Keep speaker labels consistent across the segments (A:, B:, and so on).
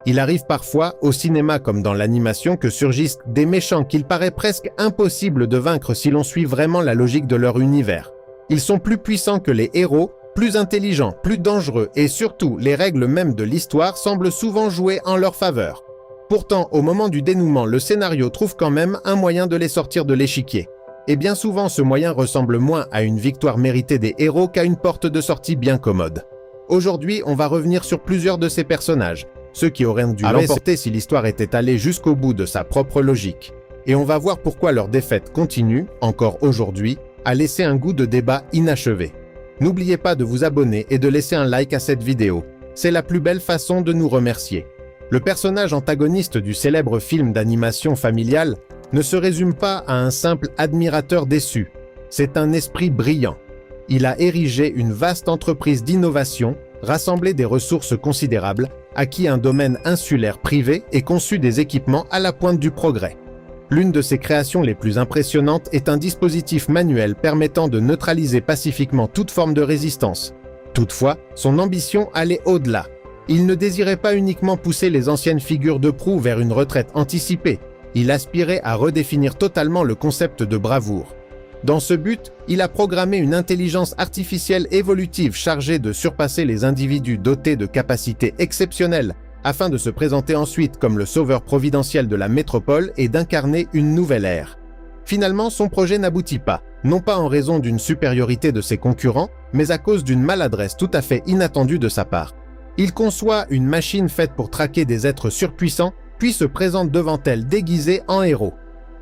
A: Il arrive parfois, au cinéma comme dans l'animation, que surgissent des méchants qu'il paraît presque impossible de vaincre si l'on suit vraiment la logique de leur univers. Ils sont plus puissants que les héros, plus intelligents, plus dangereux et surtout, les règles mêmes de l'histoire semblent souvent jouer en leur faveur. Pourtant, au moment du dénouement, le scénario trouve quand même un moyen de les sortir de l'échiquier. Et bien souvent, ce moyen ressemble moins à une victoire méritée des héros qu'à une porte de sortie bien commode. Aujourd'hui, on va revenir sur plusieurs de ces personnages, ceux qui auraient dû l'emporter si l'histoire était allée jusqu'au bout de sa propre logique. Et on va voir pourquoi leur défaite continue, encore aujourd'hui, à laisser un goût de débat inachevé. N'oubliez pas de vous abonner et de laisser un like à cette vidéo. C'est la plus belle façon de nous remercier. Le personnage antagoniste du célèbre film d'animation familiale ne se résume pas à un simple admirateur déçu. C'est un esprit brillant. Il a érigé une vaste entreprise d'innovation, rassemblé des ressources considérables, acquis un domaine insulaire privé et conçu des équipements à la pointe du progrès. L'une de ses créations les plus impressionnantes est un dispositif manuel permettant de neutraliser pacifiquement toute forme de résistance. Toutefois, son ambition allait au-delà. Il ne désirait pas uniquement pousser les anciennes figures de proue vers une retraite anticipée, il aspirait à redéfinir totalement le concept de bravoure. Dans ce but, il a programmé une intelligence artificielle évolutive chargée de surpasser les individus dotés de capacités exceptionnelles afin de se présenter ensuite comme le sauveur providentiel de la métropole et d'incarner une nouvelle ère. Finalement, son projet n'aboutit pas, non pas en raison d'une supériorité de ses concurrents, mais à cause d'une maladresse tout à fait inattendue de sa part. Il conçoit une machine faite pour traquer des êtres surpuissants, puis se présente devant elle déguisé en héros.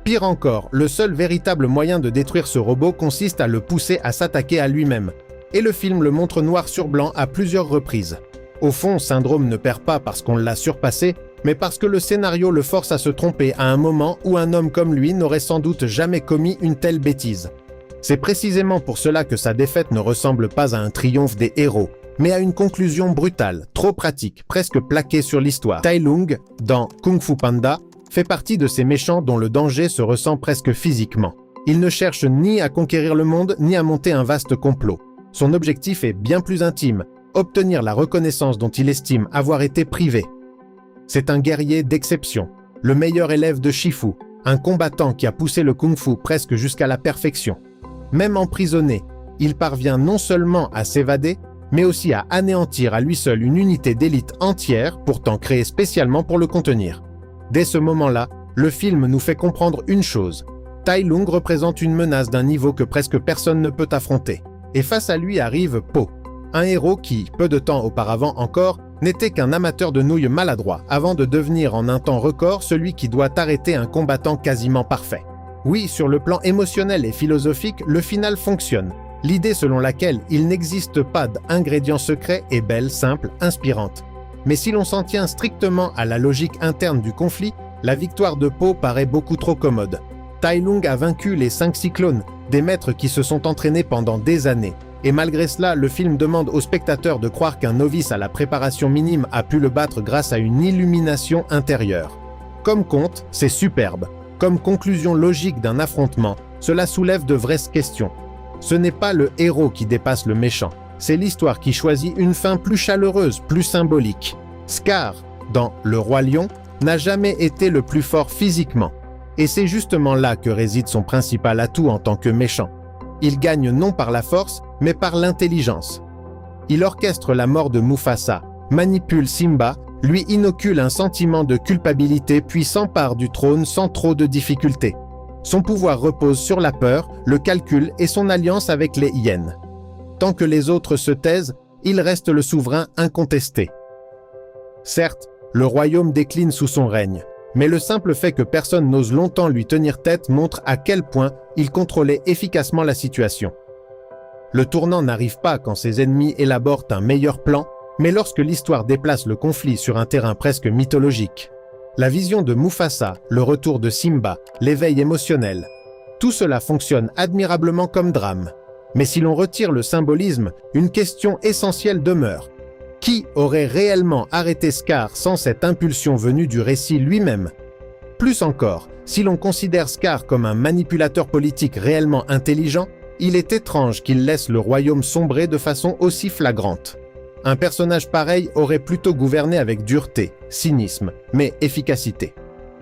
A: Pire encore, le seul véritable moyen de détruire ce robot consiste à le pousser à s'attaquer à lui-même. Et le film le montre noir sur blanc à plusieurs reprises. Au fond, Syndrome ne perd pas parce qu'on l'a surpassé, mais parce que le scénario le force à se tromper à un moment où un homme comme lui n'aurait sans doute jamais commis une telle bêtise. C'est précisément pour cela que sa défaite ne ressemble pas à un triomphe des héros, mais à une conclusion brutale, trop pratique, presque plaquée sur l'histoire. Tai Lung, dans Kung Fu Panda, fait partie de ces méchants dont le danger se ressent presque physiquement. Il ne cherche ni à conquérir le monde, ni à monter un vaste complot. Son objectif est bien plus intime, obtenir la reconnaissance dont il estime avoir été privé. C'est un guerrier d'exception, le meilleur élève de Shifu, un combattant qui a poussé le kung-fu presque jusqu'à la perfection. Même emprisonné, il parvient non seulement à s'évader, mais aussi à anéantir à lui seul une unité d'élite entière, pourtant créée spécialement pour le contenir. Dès ce moment-là, le film nous fait comprendre une chose. Tai Lung représente une menace d'un niveau que presque personne ne peut affronter. Et face à lui arrive Po, un héros qui, peu de temps auparavant encore, n'était qu'un amateur de nouilles maladroit, avant de devenir en un temps record celui qui doit arrêter un combattant quasiment parfait. Oui, sur le plan émotionnel et philosophique, le final fonctionne. L'idée selon laquelle il n'existe pas d'ingrédient secret est belle, simple, inspirante. Mais si l'on s'en tient strictement à la logique interne du conflit, la victoire de Po paraît beaucoup trop commode. Tai Lung a vaincu les 5 cyclones, des maîtres qui se sont entraînés pendant des années. Et malgré cela, le film demande aux spectateurs de croire qu'un novice à la préparation minime a pu le battre grâce à une illumination intérieure. Comme conte, c'est superbe. Comme conclusion logique d'un affrontement, cela soulève de vraies questions. Ce n'est pas le héros qui dépasse le méchant, c'est l'histoire qui choisit une fin plus chaleureuse, plus symbolique. Scar, dans Le Roi Lion, n'a jamais été le plus fort physiquement. Et c'est justement là que réside son principal atout en tant que méchant. Il gagne non par la force, mais par l'intelligence. Il orchestre la mort de Mufasa, manipule Simba, lui inocule un sentiment de culpabilité puis s'empare du trône sans trop de difficultés. Son pouvoir repose sur la peur, le calcul et son alliance avec les hyènes. Tant que les autres se taisent, il reste le souverain incontesté. Certes, le royaume décline sous son règne, mais le simple fait que personne n'ose longtemps lui tenir tête montre à quel point il contrôlait efficacement la situation. Le tournant n'arrive pas quand ses ennemis élaborent un meilleur plan, mais lorsque l'histoire déplace le conflit sur un terrain presque mythologique. La vision de Mufasa, le retour de Simba, l'éveil émotionnel, tout cela fonctionne admirablement comme drame. Mais si l'on retire le symbolisme, une question essentielle demeure. Qui aurait réellement arrêté Scar sans cette impulsion venue du récit lui-même? Plus encore, si l'on considère Scar comme un manipulateur politique réellement intelligent, il est étrange qu'il laisse le royaume sombrer de façon aussi flagrante. Un personnage pareil aurait plutôt gouverné avec dureté, cynisme, mais efficacité.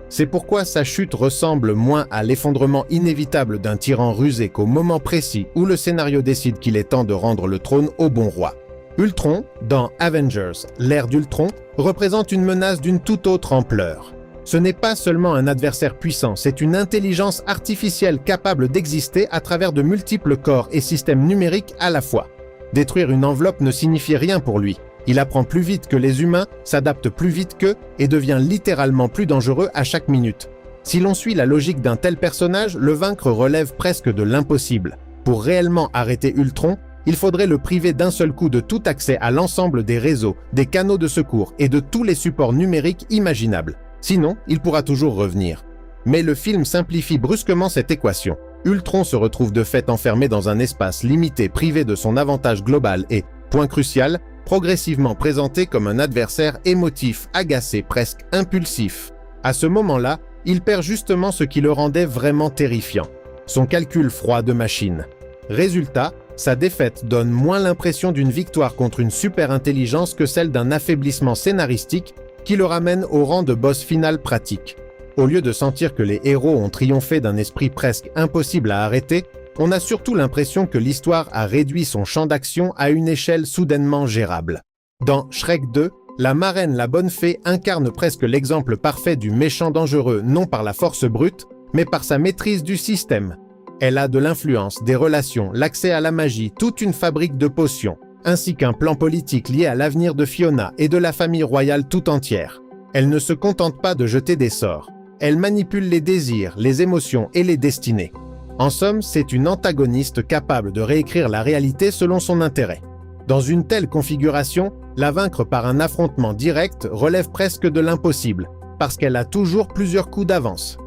A: C'est pourquoi sa chute ressemble moins à l'effondrement inévitable d'un tyran rusé qu'au moment précis où le scénario décide qu'il est temps de rendre le trône au bon roi. Ultron, dans Avengers, l'ère d'Ultron, représente une menace d'une toute autre ampleur. Ce n'est pas seulement un adversaire puissant, c'est une intelligence artificielle capable d'exister à travers de multiples corps et systèmes numériques à la fois. Détruire une enveloppe ne signifie rien pour lui. Il apprend plus vite que les humains, s'adapte plus vite qu'eux et devient littéralement plus dangereux à chaque minute. Si l'on suit la logique d'un tel personnage, le vaincre relève presque de l'impossible. Pour réellement arrêter Ultron, il faudrait le priver d'un seul coup de tout accès à l'ensemble des réseaux, des canaux de secours et de tous les supports numériques imaginables. Sinon, il pourra toujours revenir. Mais le film simplifie brusquement cette équation. Ultron se retrouve de fait enfermé dans un espace limité, privé de son avantage global et, point crucial, progressivement présenté comme un adversaire émotif, agacé, presque impulsif. À ce moment-là, il perd justement ce qui le rendait vraiment terrifiant, son calcul froid de machine. Résultat, sa défaite donne moins l'impression d'une victoire contre une super-intelligence que celle d'un affaiblissement scénaristique qui le ramène au rang de boss final pratique. Au lieu de sentir que les héros ont triomphé d'un esprit presque impossible à arrêter, on a surtout l'impression que l'histoire a réduit son champ d'action à une échelle soudainement gérable. Dans Shrek 2, la marraine la bonne fée incarne presque l'exemple parfait du méchant dangereux non par la force brute, mais par sa maîtrise du système. Elle a de l'influence, des relations, l'accès à la magie, toute une fabrique de potions, ainsi qu'un plan politique lié à l'avenir de Fiona et de la famille royale tout entière. Elle ne se contente pas de jeter des sorts. Elle manipule les désirs, les émotions et les destinées. En somme, c'est une antagoniste capable de réécrire la réalité selon son intérêt. Dans une telle configuration, la vaincre par un affrontement direct relève presque de l'impossible, parce qu'elle a toujours plusieurs coups d'avance.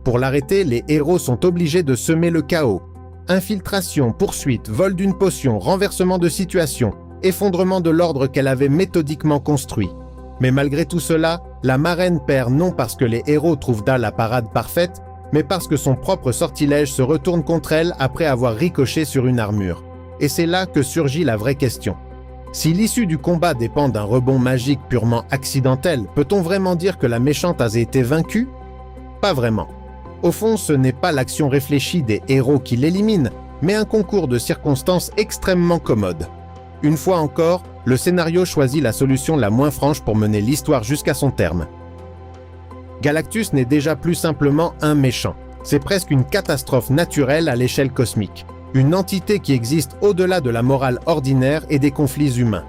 A: Pour l'arrêter, les héros sont obligés de semer le chaos. Infiltration, poursuite, vol d'une potion, renversement de situation, effondrement de l'ordre qu'elle avait méthodiquement construit. Mais malgré tout cela, la marraine perd non parce que les héros trouvent d'elle la parade parfaite, mais parce que son propre sortilège se retourne contre elle après avoir ricoché sur une armure. Et c'est là que surgit la vraie question. Si l'issue du combat dépend d'un rebond magique purement accidentel, peut-on vraiment dire que la méchante a été vaincue? Pas vraiment. Au fond, ce n'est pas l'action réfléchie des héros qui l'élimine, mais un concours de circonstances extrêmement commode. Une fois encore, le scénario choisit la solution la moins franche pour mener l'histoire jusqu'à son terme. Galactus n'est déjà plus simplement un méchant. C'est presque une catastrophe naturelle à l'échelle cosmique. Une entité qui existe au-delà de la morale ordinaire et des conflits humains.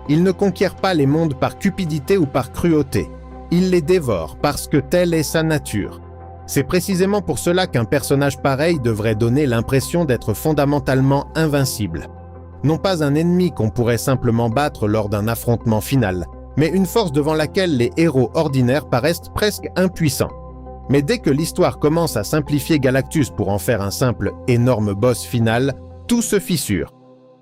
A: Il ne conquiert pas les mondes par cupidité ou par cruauté. Il les dévore parce que telle est sa nature. C'est précisément pour cela qu'un personnage pareil devrait donner l'impression d'être fondamentalement invincible. Non pas un ennemi qu'on pourrait simplement battre lors d'un affrontement final, mais une force devant laquelle les héros ordinaires paraissent presque impuissants. Mais dès que l'histoire commence à simplifier Galactus pour en faire un simple énorme boss final, tout se fissure.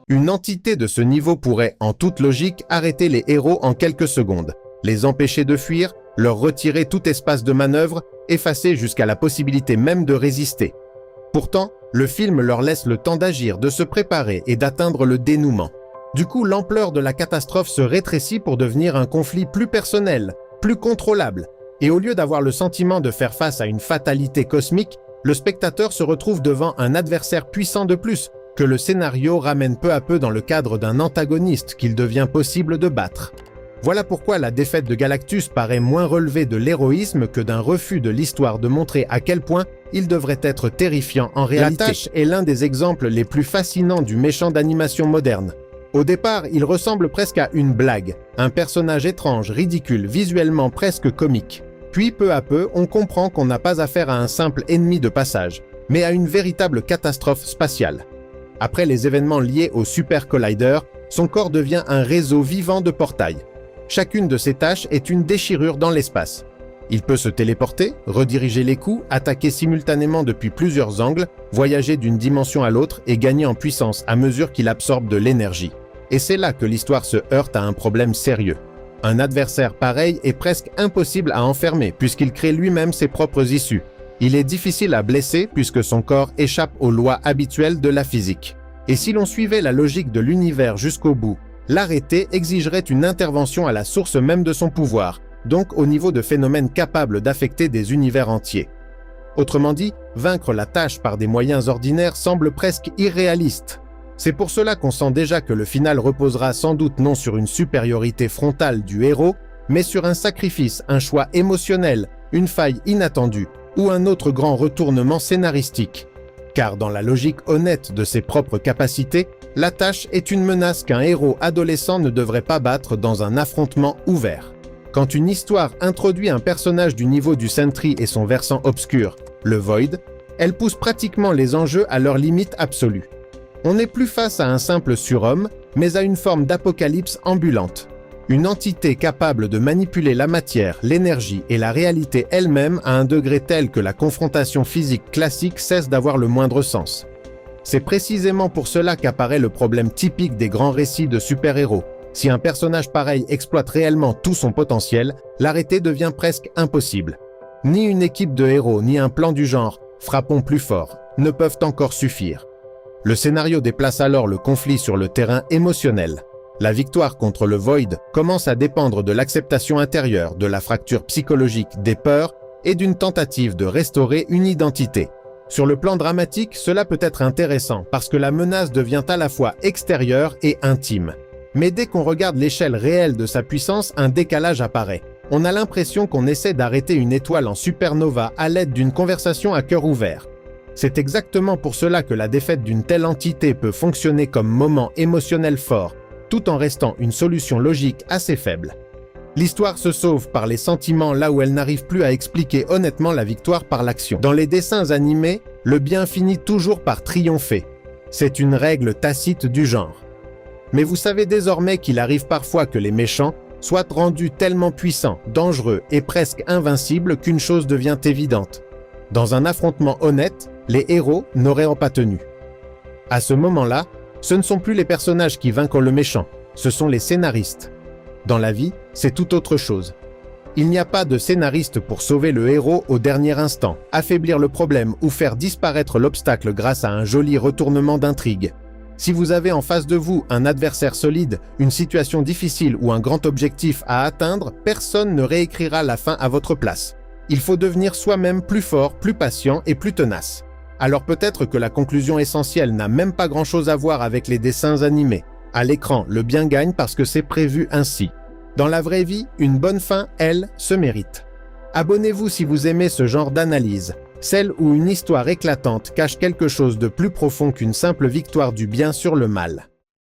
A: Une entité de ce niveau pourrait, en toute logique, arrêter les héros en quelques secondes, les empêcher de fuir, leur retirer tout espace de manœuvre, effacer jusqu'à la possibilité même de résister. Pourtant, le film leur laisse le temps d'agir, de se préparer et d'atteindre le dénouement. Du coup, l'ampleur de la catastrophe se rétrécit pour devenir un conflit plus personnel, plus contrôlable. Et au lieu d'avoir le sentiment de faire face à une fatalité cosmique, le spectateur se retrouve devant un adversaire puissant de plus, que le scénario ramène peu à peu dans le cadre d'un antagoniste qu'il devient possible de battre. Voilà pourquoi la défaite de Galactus paraît moins relevée de l'héroïsme que d'un refus de l'histoire de montrer à quel point il devrait être terrifiant en réalité. La tâche est l'un des exemples les plus fascinants du méchant d'animation moderne. Au départ, il ressemble presque à une blague, un personnage étrange, ridicule, visuellement presque comique. Puis peu à peu, on comprend qu'on n'a pas affaire à un simple ennemi de passage, mais à une véritable catastrophe spatiale. Après les événements liés au Super Collider, son corps devient un réseau vivant de portails. Chacune de ces tâches est une déchirure dans l'espace. Il peut se téléporter, rediriger les coups, attaquer simultanément depuis plusieurs angles, voyager d'une dimension à l'autre et gagner en puissance à mesure qu'il absorbe de l'énergie. Et c'est là que l'histoire se heurte à un problème sérieux. Un adversaire pareil est presque impossible à enfermer puisqu'il crée lui-même ses propres issues. Il est difficile à blesser puisque son corps échappe aux lois habituelles de la physique. Et si l'on suivait la logique de l'univers jusqu'au bout, l'arrêter exigerait une intervention à la source même de son pouvoir, donc au niveau de phénomènes capables d'affecter des univers entiers. Autrement dit, vaincre la tâche par des moyens ordinaires semble presque irréaliste. C'est pour cela qu'on sent déjà que le final reposera sans doute non sur une supériorité frontale du héros, mais sur un sacrifice, un choix émotionnel, une faille inattendue ou un autre grand retournement scénaristique. Car dans la logique honnête de ses propres capacités, la tâche est une menace qu'un héros adolescent ne devrait pas battre dans un affrontement ouvert. Quand une histoire introduit un personnage du niveau du Sentry et son versant obscur, le Void, elle pousse pratiquement les enjeux à leur limite absolue. On n'est plus face à un simple surhomme, mais à une forme d'apocalypse ambulante. Une entité capable de manipuler la matière, l'énergie et la réalité elle-même à un degré tel que la confrontation physique classique cesse d'avoir le moindre sens. C'est précisément pour cela qu'apparaît le problème typique des grands récits de super-héros. Si un personnage pareil exploite réellement tout son potentiel, l'arrêter devient presque impossible. Ni une équipe de héros, ni un plan du genre « frappons plus fort » ne peuvent encore suffire. Le scénario déplace alors le conflit sur le terrain émotionnel. La victoire contre le Void commence à dépendre de l'acceptation intérieure, de la fracture psychologique, des peurs et d'une tentative de restaurer une identité. Sur le plan dramatique, cela peut être intéressant parce que la menace devient à la fois extérieure et intime. Mais dès qu'on regarde l'échelle réelle de sa puissance, un décalage apparaît. On a l'impression qu'on essaie d'arrêter une étoile en supernova à l'aide d'une conversation à cœur ouvert. C'est exactement pour cela que la défaite d'une telle entité peut fonctionner comme moment émotionnel fort, tout en restant une solution logique assez faible. L'histoire se sauve par les sentiments là où elle n'arrive plus à expliquer honnêtement la victoire par l'action. Dans les dessins animés, le bien finit toujours par triompher. C'est une règle tacite du genre. Mais vous savez désormais qu'il arrive parfois que les méchants soient rendus tellement puissants, dangereux et presque invincibles qu'une chose devient évidente. Dans un affrontement honnête, les héros n'auraient pas tenu. À ce moment-là, ce ne sont plus les personnages qui vaincront le méchant, ce sont les scénaristes. Dans la vie, c'est tout autre chose. Il n'y a pas de scénariste pour sauver le héros au dernier instant, affaiblir le problème ou faire disparaître l'obstacle grâce à un joli retournement d'intrigue. Si vous avez en face de vous un adversaire solide, une situation difficile ou un grand objectif à atteindre, personne ne réécrira la fin à votre place. Il faut devenir soi-même plus fort, plus patient et plus tenace. Alors peut-être que la conclusion essentielle n'a même pas grand-chose à voir avec les dessins animés. À l'écran, le bien gagne parce que c'est prévu ainsi. Dans la vraie vie, une bonne fin, elle, se mérite. Abonnez-vous si vous aimez ce genre d'analyse, celle où une histoire éclatante cache quelque chose de plus profond qu'une simple victoire du bien sur le mal.